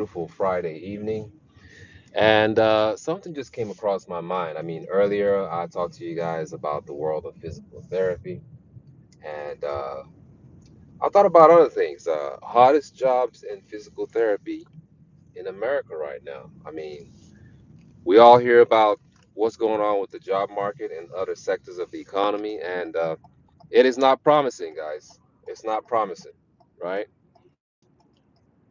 beautiful Friday evening. And something just came across my mind. I mean, earlier I talked to you guys about the world of physical therapy, and I thought about other things. Hardest jobs in physical therapy in America right now. I mean, we all hear about what's going on with the job market and other sectors of the economy, and it is not promising, guys. It's not promising, right?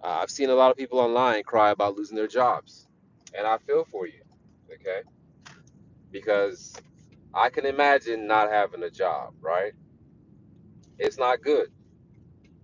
I've seen a lot of people online cry about losing their jobs, and I feel for you, okay? Because I can imagine not having a job, right? It's not good.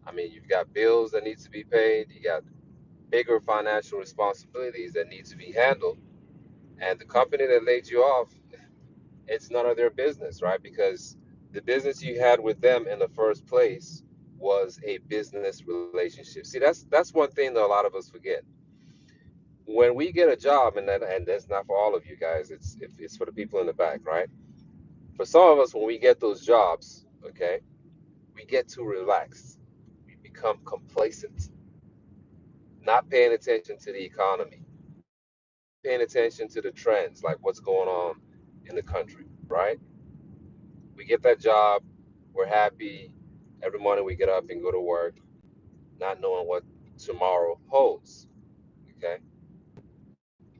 I mean, you've got bills that need to be paid, you got bigger financial responsibilities that need to be handled, and the company that laid you off, it's none of their business, right? Because the business you had with them in the first place was a business relationship. See, that's one thing that a lot of us forget. When we get a job, and that's not for all of you guys, it's for the people in the back, right? For some of us, when we get those jobs, okay, we get too relaxed. We become complacent, not paying attention to the economy, not paying attention to the trends, like what's going on in the country, right? We get that job, we're happy. Every morning we get up and go to work, not knowing what tomorrow holds, okay?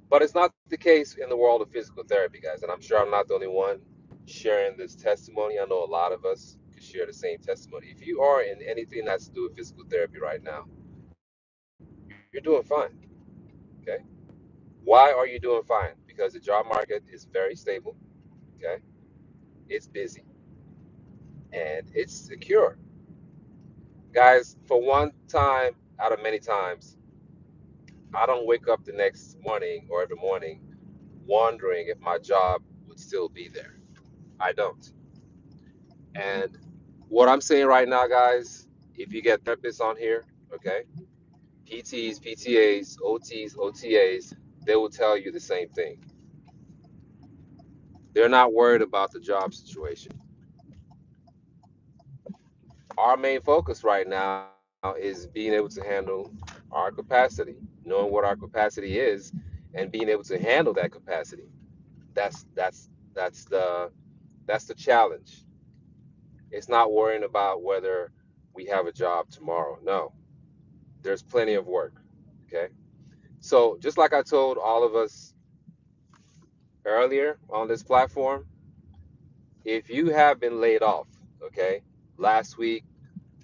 But it's not the case in the world of physical therapy, guys, and I'm sure I'm not the only one sharing this testimony. I know a lot of us can share the same testimony. If you are in anything that's to do with physical therapy right now, you're doing fine, okay? Why are you doing fine? Because the job market is very stable, okay? It's busy and it's secure. Guys, for one time out of many times, I don't wake up the next morning or every morning wondering if my job would still be there. I don't. And what I'm saying right now, guys, if you get therapists on here, okay, PTs, PTAs, OTs, OTAs, they will tell you the same thing. They're not worried about the job situation. Our main focus right now is being able to handle our capacity, knowing what our capacity is, and being able to handle that capacity. That's the challenge. It's not worrying about whether we have a job tomorrow. No, there's plenty of work. Okay. So just like I told all of us earlier on this platform, if you have been laid off, okay, last week,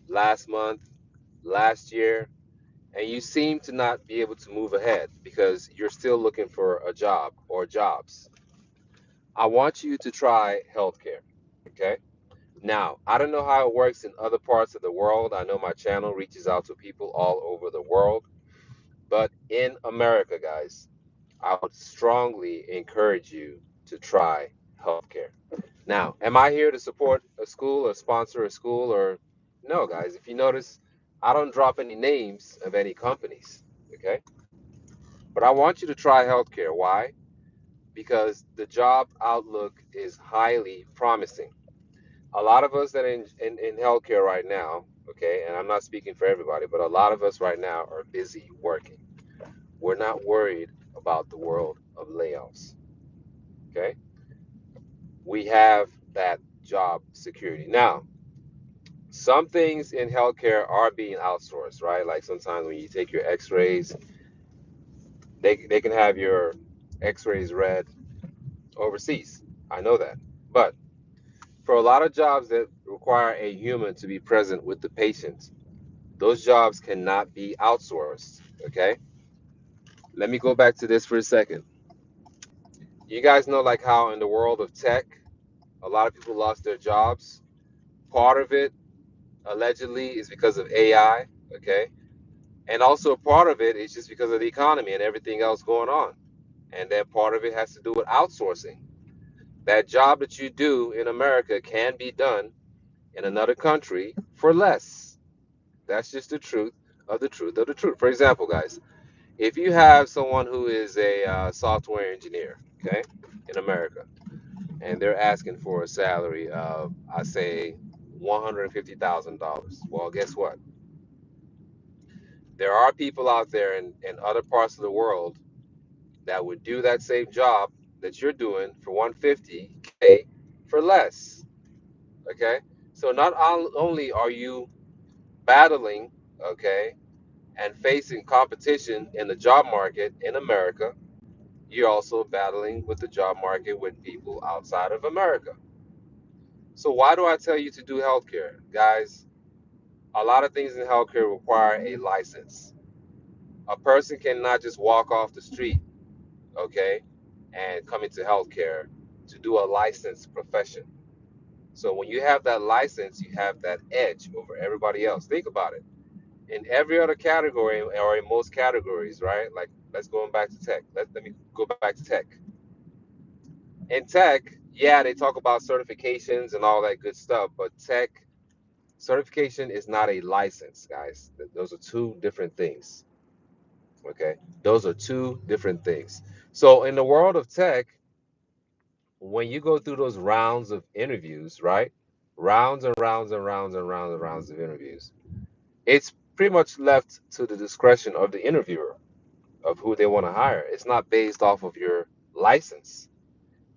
last month, last year, and you seem to not be able to move ahead because you're still looking for a job or jobs, I want you to try healthcare. Okay. Now, I don't know how it works in other parts of the world. I know my channel reaches out to people all over the world, but in America, guys, I would strongly encourage you to try healthcare. Now, am I here to support a school or sponsor a school or no, guys? If you notice, I don't drop any names of any companies, okay? But I want you to try healthcare. Why? Because the job outlook is highly promising. A lot of us that are in healthcare right now, okay, and I'm not speaking for everybody, but a lot of us right now are busy working. We're not worried about the world of layoffs, okay? We have that job security. Now, some things in healthcare are being outsourced, right? Like sometimes when you take your x-rays, they can have your x-rays read overseas. I know that. But for a lot of jobs that require a human to be present with the patient, those jobs cannot be outsourced, okay? Let me go back to this for a second. You guys know like how in the world of tech, a lot of people lost their jobs. Part of it allegedly is because of AI, okay? And also part of it is just because of the economy and everything else going on. And then part of it has to do with outsourcing. That job that you do in America can be done in another country for less. That's just the truth of the truth of the truth. For example, guys, if you have someone who is a software engineer, okay, in America, and they're asking for a salary of, I say, $150,000. Well, guess what? There are people out there in other parts of the world that would do that same job that you're doing for 150K for less. Okay. So not only are you battling, okay, and facing competition in the job market in America, you're also battling with the job market with people outside of America. So why do I tell you to do healthcare? Guys, a lot of things in healthcare require a license. A person cannot just walk off the street, okay, and come into healthcare to do a licensed profession. So when you have that license, you have that edge over everybody else. Think about it. In every other category, or in most categories, right? Like, let's go back to tech. Let me go back to tech. In tech, yeah, they talk about certifications and all that good stuff, but tech certification is not a license, guys. Those are two different things. Okay, those are two different things. So in the world of tech, when you go through those rounds of interviews, right? Rounds and rounds and rounds and rounds and rounds of interviews, it's pretty much left to the discretion of the interviewer of who they want to hire. It's not based off of your license.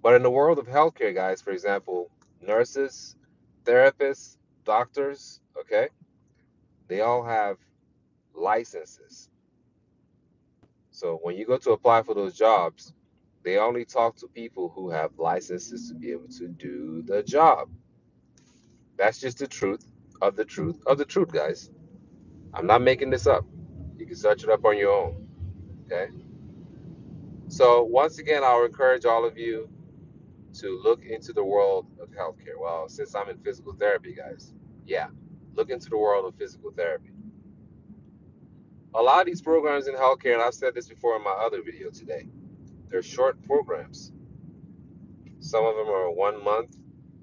But in the world of healthcare, guys, for example, nurses, therapists, doctors, okay, they all have licenses. So when you go to apply for those jobs, they only talk to people who have licenses to be able to do the job. That's just the truth of the truth of the truth, guys. I'm not making this up. You can search it up on your own. Okay. So once again, I'll encourage all of you to look into the world of healthcare. Well, since I'm in physical therapy, guys, yeah, look into the world of physical therapy. A lot of these programs in healthcare, and I've said this before in my other video today, they're short programs. Some of them are 1 month,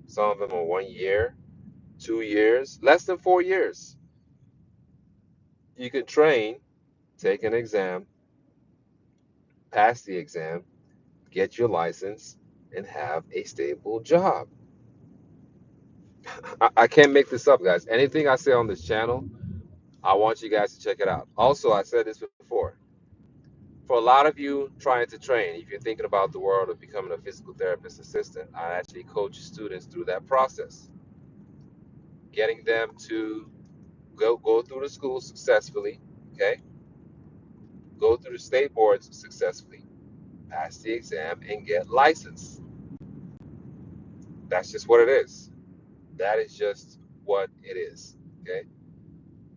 some of them are 1 year, 2 years, less than 4 years. You can train, take an exam, pass the exam, get your license, and have a stable job. I can't make this up, guys. Anything I say on this channel, I want you guys to check it out. Also, I said this before. For a lot of you trying to train, if you're thinking about the world of becoming a physical therapist assistant, I actually coach students through that process, getting them to go through the school successfully, okay? Go through the state boards successfully, pass the exam, and get licensed. That's just what it is. That is just what it is, okay?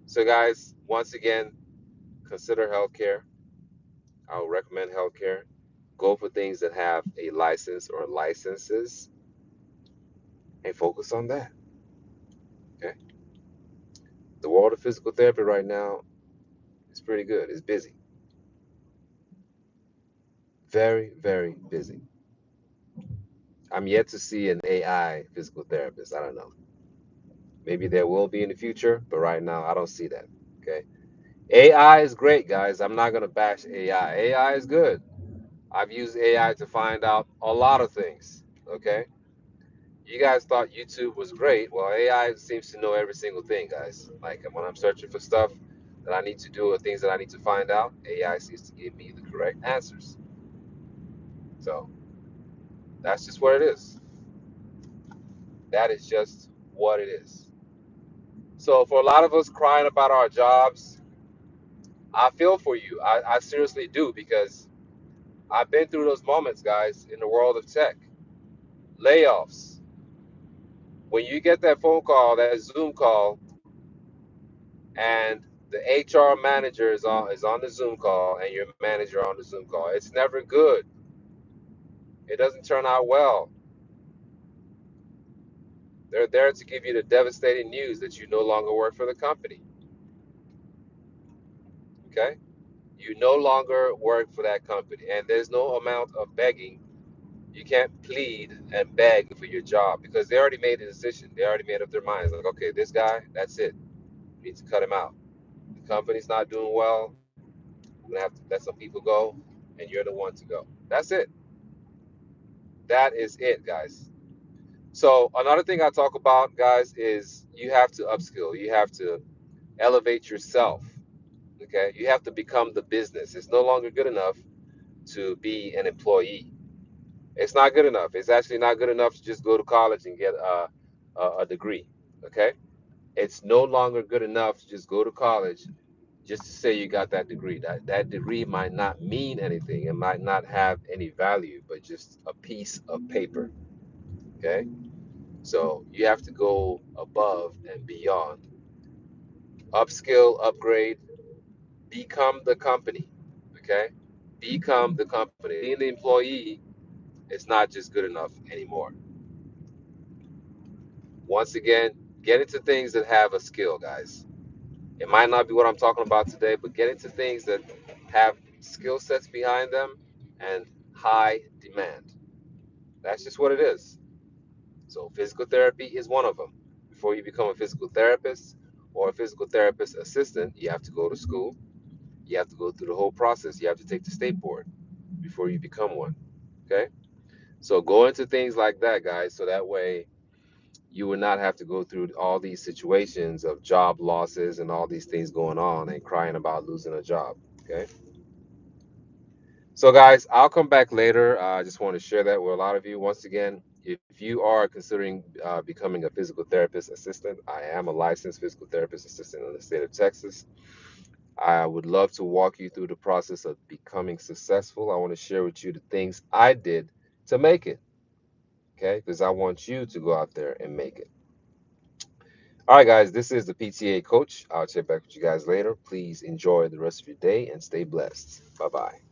So, guys, once again, consider healthcare. I would recommend healthcare. Go for things that have a license or licenses and focus on that. Okay. The world of physical therapy right now is pretty good. It's busy. Very, very busy. I'm yet to see an AI physical therapist. I don't know. Maybe there will be in the future, but right now I don't see that. Okay. AI is great, guys. I'm not gonna bash AI. AI is good. I've used AI to find out a lot of things. Okay. You guys thought YouTube was great. Well, AI seems to know every single thing, guys. Like when I'm searching for stuff that I need to do or things that I need to find out, AI seems to give me the correct answers. So that's just what it is. That is just what it is. So for a lot of us crying about our jobs, I feel for you. I seriously do because I've been through those moments, guys, in the world of tech. Layoffs. When you get that phone call, that Zoom call, and the HR manager is on the Zoom call and your manager on the Zoom call. It's never good. It doesn't turn out well. They're there to give you the devastating news that you no longer work for the company. Okay? You no longer work for that company. And there's no amount of begging. You can't plead and beg for your job because they already made a decision. They already made up their minds. Like, okay, this guy, that's it. We need to cut him out. The company's not doing well. We're gonna have to let some people go, and you're the one to go. That's it. That is it, guys. So another thing I talk about, guys, is you have to upskill. You have to elevate yourself. Okay, you have to become the business. It's no longer good enough to be an employee. It's not good enough. It's actually not good enough to just go to college and get a degree. Okay, it's no longer good enough to just go to college just to say you got that degree. That degree might not mean anything. It might not have any value, but just a piece of paper. Okay, so you have to go above and beyond, upskill, upgrade, become the company. Okay, become the company. Being the employee is not just good enough anymore. Once again, get into things that have a skill, guys. It might not be what I'm talking about today, but get into things that have skill sets behind them and high demand. That's just what it is. So, physical therapy is one of them. Before you become a physical therapist or a physical therapist assistant, you have to go to school. You have to go through the whole process. You have to take the state board before you become one. Okay? So, go into things like that, guys, so that way you would not have to go through all these situations of job losses and all these things going on and crying about losing a job. Okay. So, guys, I'll come back later. I just want to share that with a lot of you. Once again, if you are considering becoming a physical therapist assistant, I am a licensed physical therapist assistant in the state of Texas. I would love to walk you through the process of becoming successful. I want to share with you the things I did to make it. Okay. Because I want you to go out there and make it. All right, guys, this is the PTA coach. I'll check back with you guys later. Please enjoy the rest of your day and stay blessed. Bye bye.